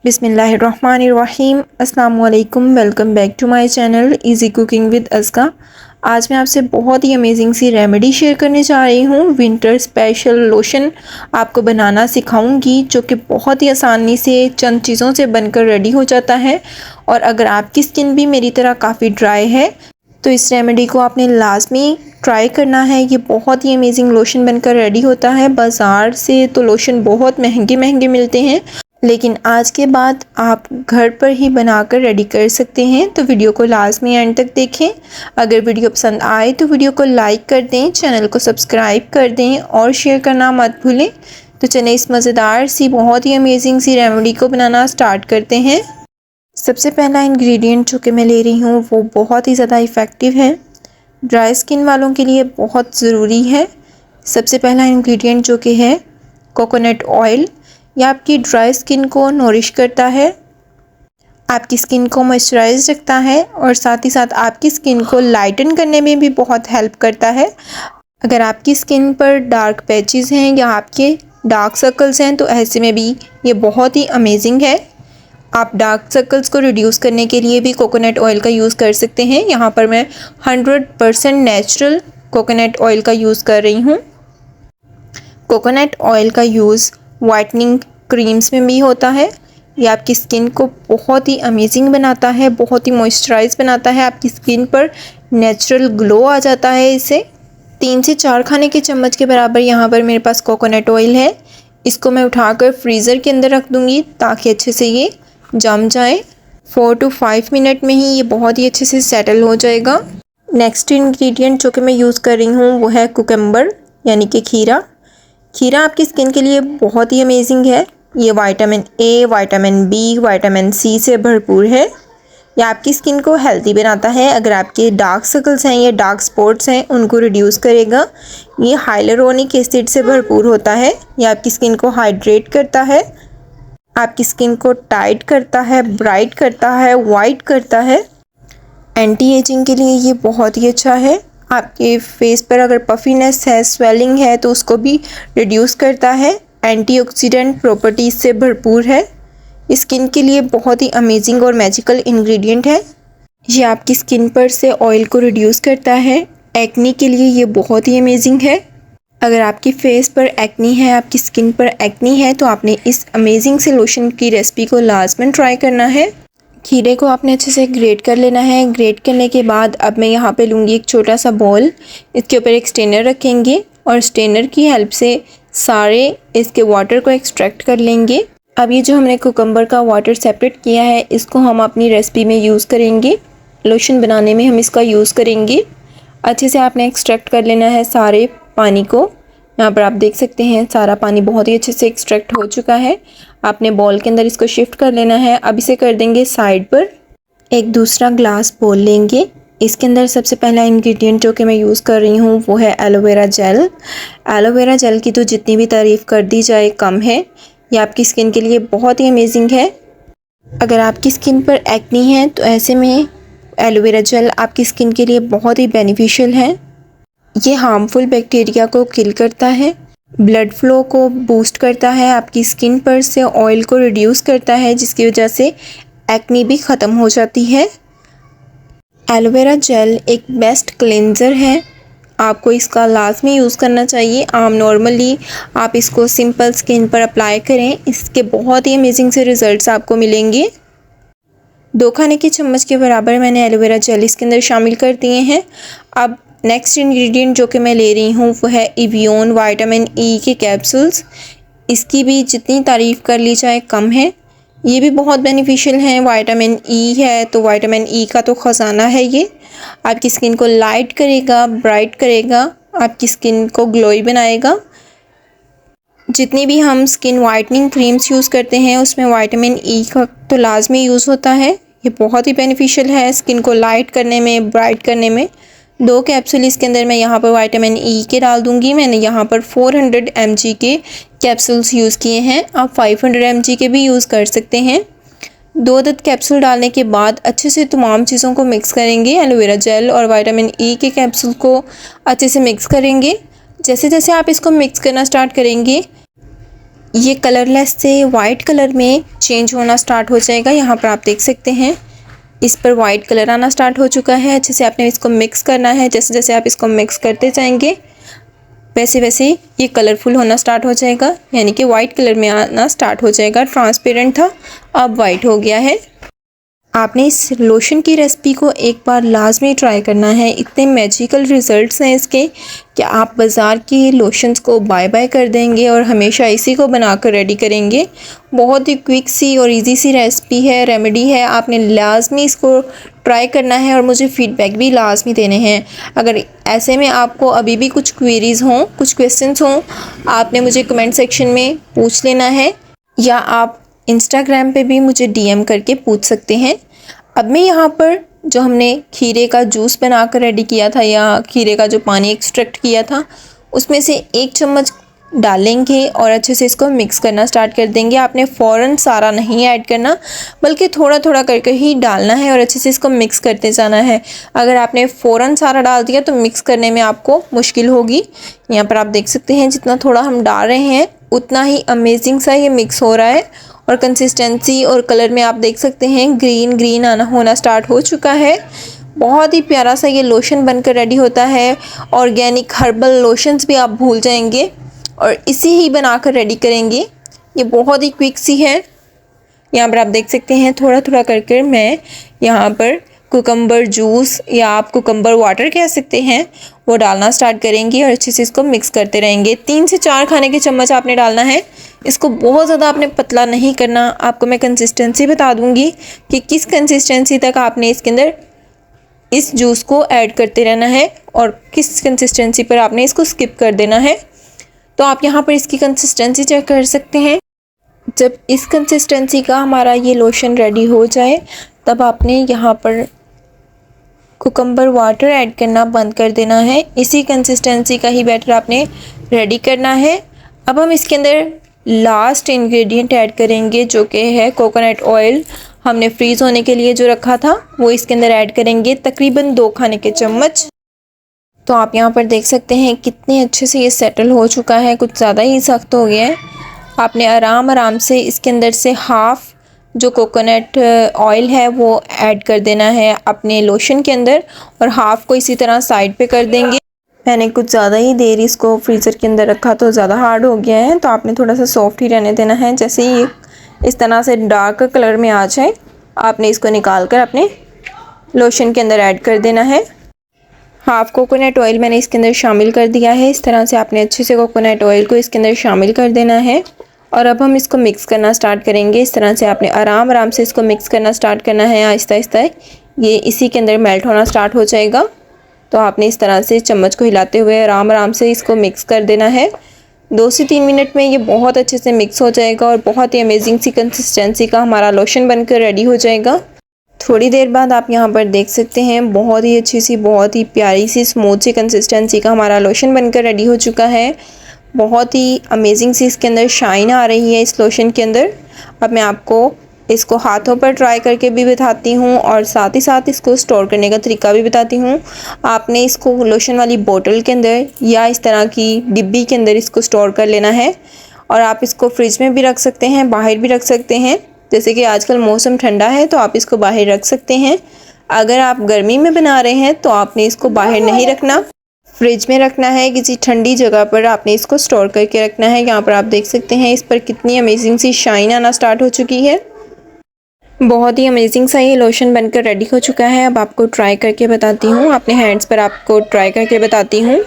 बिस्मिल्लाहिर्रहमानिर्रहीम अस्सलाम वालेकुम। Welcome back to my channel easy cooking with Aska. आज मैं आपसे बहुत ही अमेजिंग सी रेमेडी शेयर करने जा रही हूँ। विंटर स्पेशल लोशन आपको बनाना सिखाऊंगी जो कि बहुत ही आसानी से चंद चीज़ों से बनकर रेडी हो जाता है। और अगर आपकी स्किन भी मेरी तरह काफ़ी ड्राई है तो इस रेमेडी को आपने लाजमी ट्राई करना है। ये बहुत ही अमेजिंग लोशन बनकर रेडी होता है। बाज़ार से तो लोशन बहुत महंगे महंगे मिलते हैं, लेकिन आज के बाद आप घर पर ही बनाकर रेडी कर सकते हैं। तो वीडियो को लाजमी एंड तक देखें। अगर वीडियो पसंद आए तो वीडियो को लाइक कर दें, चैनल को सब्सक्राइब कर दें और शेयर करना मत भूलें। तो चलिए इस मज़ेदार सी बहुत ही अमेजिंग सी रेमेडी को बनाना स्टार्ट करते हैं। सबसे पहला इंग्रेडिएंट जो कि मैं ले रही हूँ वो बहुत ही ज़्यादा इफ़ेक्टिव है, ड्राई स्किन वालों के लिए बहुत ज़रूरी है। सबसे पहला इंग्रेडिएंट जो कि है कोकोनट ऑयल। यह आपकी ड्राई स्किन को नोरिश करता है, आपकी स्किन को मॉइस्चराइज रखता है और साथ ही साथ आपकी स्किन को लाइटन करने में भी बहुत हेल्प करता है। अगर आपकी स्किन पर डार्क पैचेस हैं या आपके डार्क सर्कल्स हैं तो ऐसे में भी ये बहुत ही अमेजिंग है। आप डार्क सर्कल्स को रिड्यूस करने के लिए भी कोकोनट ऑयल का यूज़ कर सकते हैं। यहाँ पर मैं 100% नेचुरल कोकोनट ऑयल का यूज़ कर रही हूँ। कोकोनट ऑयल का यूज़ वाइटनिंग क्रीम्स में भी होता है। ये आपकी स्किन को बहुत ही अमेजिंग बनाता है, बहुत ही मॉइस्चराइज बनाता है। आपकी स्किन पर नेचुरल ग्लो आ जाता है इससे। 3 से 4 खाने के चम्मच के बराबर यहाँ पर मेरे पास कोकोनट ऑयल है। इसको मैं उठाकर फ्रीज़र के अंदर रख दूँगी ताकि अच्छे से ये जम जाए। 4 to 5 मिनट में ही ये बहुत ही अच्छे से सेटल हो जाएगा। नेक्स्ट इंग्रेडिएंट जो कि मैं यूज़ कर रही हूँ वो है कुकम्बर यानी कि खीरा। खीरा आपकी स्किन के लिए बहुत ही अमेजिंग है। ये vitamin A, vitamin B, vitamin C से भरपूर है। यह आपकी स्किन को हेल्दी बनाता है। अगर आपके डार्क सर्कल्स हैं या डार्क स्पॉट्स हैं उनको रिड्यूस करेगा। ये हाइलुरोनिक एसिड से भरपूर होता है। यह आपकी स्किन को हाइड्रेट करता है, आपकी स्किन को टाइट करता है, ब्राइट करता है, वाइट करता है। एंटी एजिंग के लिए ये बहुत ही अच्छा है। आपके फेस पर अगर पफीनेस है, स्वेलिंग है तो उसको भी रिड्यूस करता है। एंटीऑक्सीडेंट प्रॉपर्टीज़ से भरपूर है। स्किन के लिए बहुत ही अमेजिंग और मैजिकल इंग्रेडिएंट है। ये आपकी स्किन पर से ऑयल को रिड्यूस करता है। एक्नी के लिए ये बहुत ही अमेजिंग है। अगर आपकी फेस पर एक्नी है, आपकी स्किन पर एक्नी है तो आपने इस अमेजिंग से लोशन की रेसिपी को लाजमन ट्राई करना है। खीरे को आपने अच्छे से ग्रेट कर लेना है। ग्रेट करने के बाद अब मैं यहाँ पे लूँगी एक छोटा सा बॉल। इसके ऊपर एक स्ट्रेनर रखेंगे और स्ट्रेनर की हेल्प से सारे इसके वाटर को एक्सट्रैक्ट कर लेंगे। अब ये जो हमने कुकम्बर का वाटर सेपरेट किया है इसको हम अपनी रेसिपी में यूज़ करेंगे। लोशन बनाने में हम इसका यूज़ करेंगे। अच्छे से आपने एक्सट्रैक्ट कर लेना है सारे पानी को। यहाँ पर आप देख सकते हैं सारा पानी बहुत ही अच्छे से एक्सट्रैक्ट हो चुका है। आपने बॉल के अंदर इसको शिफ्ट कर लेना है। अब इसे कर देंगे साइड पर। एक दूसरा ग्लास बॉल लेंगे। इसके अंदर सबसे पहला इंग्रेडिएंट जो कि मैं यूज़ कर रही हूँ वो है एलोवेरा जेल। एलोवेरा जेल की तो जितनी भी तारीफ़ कर दी जाए कम है। ये आपकी स्किन के लिए बहुत ही अमेजिंग है। अगर आपकी स्किन पर एक्नी है तो ऐसे में एलोवेरा जेल आपकी स्किन के लिए बहुत ही बेनिफिशियल है। ये हार्मफुल बैक्टीरिया को किल करता है, ब्लड फ्लो को बूस्ट करता है, आपकी स्किन पर से ऑयल को रिड्यूस करता है जिसकी वजह से एक्नी भी ख़त्म हो जाती है। एलोवेरा जेल एक बेस्ट क्लेंज़र है। आपको इसका लाजमी यूज़ करना चाहिए। नॉर्मली आप इसको सिंपल स्किन पर अप्लाई करें, इसके बहुत ही अमेजिंग से रिज़ल्ट्स आपको मिलेंगे। 2 खाने के चम्मच के बराबर मैंने एलोवेरा जेल इसके अंदर शामिल कर दिए हैं। अब नेक्स्ट इंग्रेडिएंट जो कि मैं ले रही हूँ वो है इवियोन विटामिन ई के कैप्सूल्स। इसकी भी जितनी तारीफ़ कर ली जाए कम है। ये भी बहुत बेनिफिशियल हैं। विटामिन ई है तो विटामिन ई का तो ख़जाना है। ये आपकी स्किन को लाइट करेगा, ब्राइट करेगा, आपकी स्किन को ग्लोई बनाएगा। जितनी भी हम स्किन वाइटनिंग क्रीम्स यूज़ करते हैं उसमें विटामिन ई का तो लाजमी यूज़ होता है। ये बहुत ही बेनिफिशियल है स्किन को लाइट करने में, ब्राइट करने में। 2 कैप्सूल इसके अंदर मैं यहाँ पर विटामिन ई के डाल दूँगी। मैंने यहाँ पर 400 mg के कैप्सूल्स यूज़ किए हैं। आप 500 mg के भी यूज़ कर सकते हैं। 2 अदद कैप्सूल डालने के बाद अच्छे से तमाम चीज़ों को मिक्स करेंगे। एलोवेरा जेल और विटामिन ई के कैप्सूल को अच्छे से मिक्स करेंगे। जैसे जैसे आप इसको मिक्स करना स्टार्ट करेंगे ये कलरलेस से वाइट कलर में चेंज होना स्टार्ट हो जाएगा। यहाँ पर आप देख सकते हैं इस पर वाइट कलर आना स्टार्ट हो चुका है। अच्छे से आपने इसको मिक्स करना है। जैसे जैसे आप इसको मिक्स करते जाएंगे वैसे वैसे ये कलरफुल होना स्टार्ट हो जाएगा, यानी कि वाइट कलर में आना स्टार्ट हो जाएगा। ट्रांसपेरेंट था, अब वाइट हो गया है। आपने इस लोशन की रेसिपी को एक बार लाजमी ट्राई करना है। इतने मैजिकल रिजल्ट्स हैं इसके कि आप बाज़ार की लोशंस को बाय बाय कर देंगे और हमेशा इसी को बनाकर रेडी करेंगे। बहुत ही क्विक सी और इजी सी रेसिपी है, रेमेडी है। आपने लाजमी इसको ट्राई करना है और मुझे फ़ीडबैक भी लाजमी देने हैं। अगर ऐसे में आपको अभी भी कुछ क्वेरीज़ हों, कुछ क्वेश्चंस हों, आपने मुझे कमेंट सेक्शन में पूछ लेना है या आप इंस्टाग्राम पे भी मुझे डीएम करके पूछ सकते हैं। अब मैं यहाँ पर जो हमने खीरे का जूस बनाकर रेडी किया था या खीरे का जो पानी एक्सट्रैक्ट किया था उसमें से 1 चम्मच डालेंगे और अच्छे से इसको मिक्स करना स्टार्ट कर देंगे। आपने फ़ौरन सारा नहीं ऐड करना, बल्कि थोड़ा थोड़ा करके ही डालना है और अच्छे से इसको मिक्स करते जाना है। अगर आपने फ़ौरन सारा डाल दिया तो मिक्स करने में आपको मुश्किल होगी। यहाँ पर आप देख सकते हैं जितना थोड़ा हम डाल रहे हैं उतना ही अमेजिंग सा ये मिक्स हो रहा है और कंसिस्टेंसी और कलर में आप देख सकते हैं ग्रीन ग्रीन आना होना स्टार्ट हो चुका है। बहुत ही प्यारा सा ये लोशन बनकर रेडी होता है। ऑर्गेनिक हर्बल लोशंस भी आप भूल जाएंगे और इसी ही बनाकर रेडी करेंगे। ये बहुत ही क्विक सी है। यहाँ पर आप देख सकते हैं थोड़ा थोड़ा करके मैं यहाँ पर कुकम्बर जूस या आप कुकम्बर वाटर कह सकते हैं वो डालना स्टार्ट करेंगे और अच्छे से इसको मिक्स करते रहेंगे। 3 से 4 खाने के चम्मच आपने डालना है। इसको बहुत ज़्यादा आपने पतला नहीं करना। आपको मैं कंसिस्टेंसी बता दूंगी कि किस कंसिस्टेंसी तक आपने इसके अंदर इस जूस को ऐड करते रहना है और किस कंसिस्टेंसी पर आपने इसको स्किप कर देना है। तो आप यहाँ पर इसकी कंसिस्टेंसी चेक कर सकते हैं। जब इस कंसिस्टेंसी का हमारा ये लोशन रेडी हो जाए तब आपने यहाँ पर कुकम्बर वाटर ऐड करना बंद कर देना है। इसी कंसिस्टेंसी का ही बैटर आपने रेडी करना है। अब हम इसके अंदर लास्ट इंग्रेडिएंट ऐड करेंगे जो कि है कोकोनट ऑयल। हमने फ्रीज़ होने के लिए जो रखा था वो इसके अंदर ऐड करेंगे, तकरीबन 2 खाने के चम्मच। तो आप यहाँ पर देख सकते हैं कितने अच्छे से ये सेटल हो चुका है, कुछ ज़्यादा ही सख्त हो गया है। आपने आराम आराम से इसके अंदर से हाफ़ जो कोकोनट ऑयल है वो ऐड कर देना है अपने लोशन के अंदर और हाफ़ को इसी तरह साइड पे कर देंगे। मैंने कुछ ज़्यादा ही देर इसको फ्रीज़र के अंदर रखा तो ज़्यादा हार्ड हो गया है, तो आपने थोड़ा सा सॉफ्ट ही रहने देना है। जैसे ही इस तरह से डार्क कलर में आ जाए आपने इसको निकाल कर अपने लोशन के अंदर ऐड कर देना है। हाफ़ कोकोनट ऑयल मैंने इसके अंदर शामिल कर दिया है। इस तरह से आपने अच्छे से कोकोनट ऑयल को इसके अंदर शामिल कर देना है और अब हम इसको मिक्स करना स्टार्ट करेंगे। इस तरह से आपने आराम आराम से इसको मिक्स करना स्टार्ट करना है। आहिस्ता आहिस्ता ये इसी के अंदर मेल्ट होना स्टार्ट हो जाएगा। तो आपने इस तरह से चम्मच को हिलाते हुए आराम आराम से इसको मिक्स कर देना है। 2 से 3 मिनट में ये बहुत अच्छे से मिक्स हो जाएगा और बहुत ही अमेजिंग सी कंसिस्टेंसी का हमारा लोशन बनकर रेडी हो जाएगा। थोड़ी देर बाद आप यहाँ पर देख सकते हैं बहुत ही अच्छी सी, बहुत ही प्यारी सी, स्मूथ सी कंसिस्टेंसी का हमारा लोशन बनकर रेडी हो चुका है। बहुत ही अमेजिंग सी इसके अंदर शाइन आ रही है इस लोशन के अंदर। अब मैं आपको इसको हाथों पर ट्राई करके भी बताती हूँ और साथ ही साथ इसको स्टोर करने का तरीका भी बताती हूँ। आपने इसको लोशन वाली बोतल के अंदर या इस तरह की डिब्बी के अंदर इसको स्टोर कर लेना है और आप इसको फ्रिज में भी रख सकते हैं, बाहर भी रख सकते हैं। जैसे कि आजकल मौसम ठंडा है तो आप इसको बाहर रख सकते हैं। अगर आप गर्मी में बना रहे हैं तो आपने इसको बाहर नहीं रखना, फ्रिज में रखना है। किसी ठंडी जगह पर आपने इसको स्टोर करके रखना है। यहाँ पर आप देख सकते हैं इस पर कितनी अमेजिंग सी शाइन आना स्टार्ट हो चुकी है। बहुत ही अमेजिंग सा ये लोशन बनकर रेडी हो चुका है। अब आपको ट्राई करके बताती हूँ, अपने हैंड्स पर आपको ट्राई करके बताती हूँ।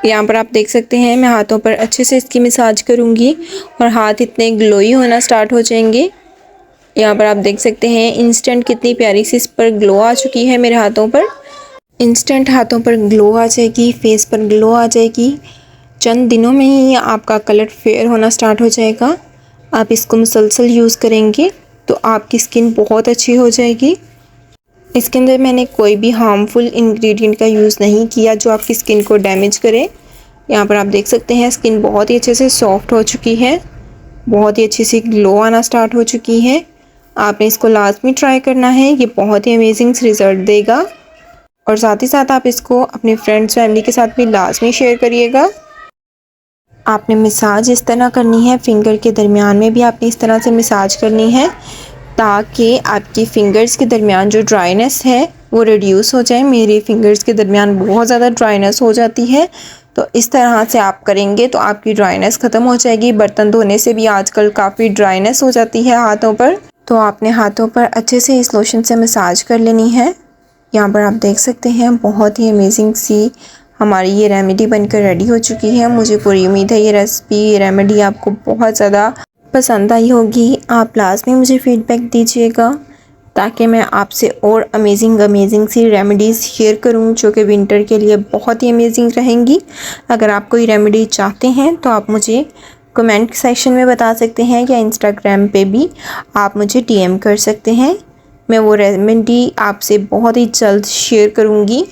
यहाँ पर आप देख सकते हैं मैं हाथों पर अच्छे से इसकी मसाज करूँगी और हाथ इतने ग्लोई होना स्टार्ट हो जाएंगे। यहाँ पर आप देख सकते हैं इंस्टेंट कितनी प्यारी सी इस पर ग्लो आ चुकी है। मेरे हाथों पर इंस्टेंट हाथों पर ग्लो आ जाएगी, फेस पर ग्लो आ जाएगी। चंद दिनों में ही आपका कलर फेयर होना स्टार्ट हो जाएगा। आप इसको मुसलसल यूज़ करेंगे तो आपकी स्किन बहुत अच्छी हो जाएगी। इसके अंदर मैंने कोई भी हार्मफुल इंग्रेडिएंट का यूज़ नहीं किया जो आपकी स्किन को डैमेज करे। यहाँ पर आप देख सकते हैं स्किन बहुत ही अच्छे से सॉफ्ट हो चुकी है, बहुत ही अच्छी सी ग्लो आना स्टार्ट हो चुकी है। आपने इसको लाजमी ट्राई करना है, ये बहुत ही अमेजिंग रिज़ल्ट देगा। और साथ ही साथ आप इसको अपने फ्रेंड्स फैमिली के साथ भी लाजमी शेयर करिएगा। आपने मसाज इस तरह करनी है, फिंगर के दरमियान में भी आपने इस तरह से मसाज करनी है ताकि आपकी फ़िंगर्स के दरमियान जो ड्राइनेस है वो रिड्यूस हो जाए। मेरे फिंगर्स के दरमियान बहुत ज़्यादा ड्राइनेस हो जाती है, तो इस तरह से आप करेंगे तो आपकी ड्राइनेस ख़त्म हो जाएगी। बर्तन धोने से भी आजकल काफ़ी ड्राइनेस हो जाती है हाथों पर, तो आपने हाथों पर अच्छे से इस लोशन से मसाज कर लेनी है। यहाँ पर आप देख सकते हैं बहुत ही अमेजिंग सी हमारी ये रेमेडी बनकर रेडी हो चुकी है। मुझे पूरी उम्मीद है ये रेसिपी, ये रेमेडी आपको बहुत ज़्यादा पसंद आई होगी। आप लाजमी मुझे फ़ीडबैक दीजिएगा ताकि मैं आपसे और अमेजिंग सी रेमेडीज़ शेयर करूं जो कि विंटर के लिए बहुत ही अमेजिंग रहेंगी। अगर आप कोई रेमेडी चाहते हैं तो आप मुझे कमेंट सेक्शन में बता सकते हैं या इंस्टाग्राम पे भी आप मुझे डीएम कर सकते हैं। मैं वो रेमेडी आपसे बहुत ही जल्द शेयर करूँगी।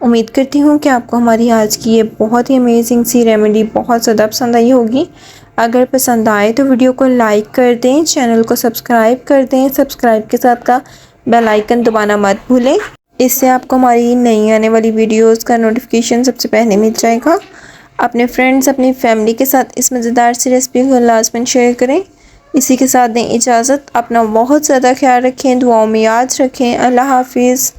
उम्मीद करती हूँ कि आपको हमारी आज की ये बहुत ही अमेजिंग सी रेमेडी बहुत ज़्यादा पसंद आई होगी। अगर पसंद आए तो वीडियो को लाइक कर दें, चैनल को सब्सक्राइब कर दें, सब्सक्राइब के साथ का बेल आइकन दबाना मत भूलें। इससे आपको हमारी नई आने वाली वीडियोस का नोटिफिकेशन सबसे पहले मिल जाएगा। अपने फ्रेंड्स, अपनी फैमिली के साथ इस मज़ेदार सी रेसिपी को लाजमन शेयर करें। इसी के साथ दें इजाज़त। अपना बहुत ज़्यादा ख्याल रखें, दुआओं में याद रखें। अल्लाह हाफिज़।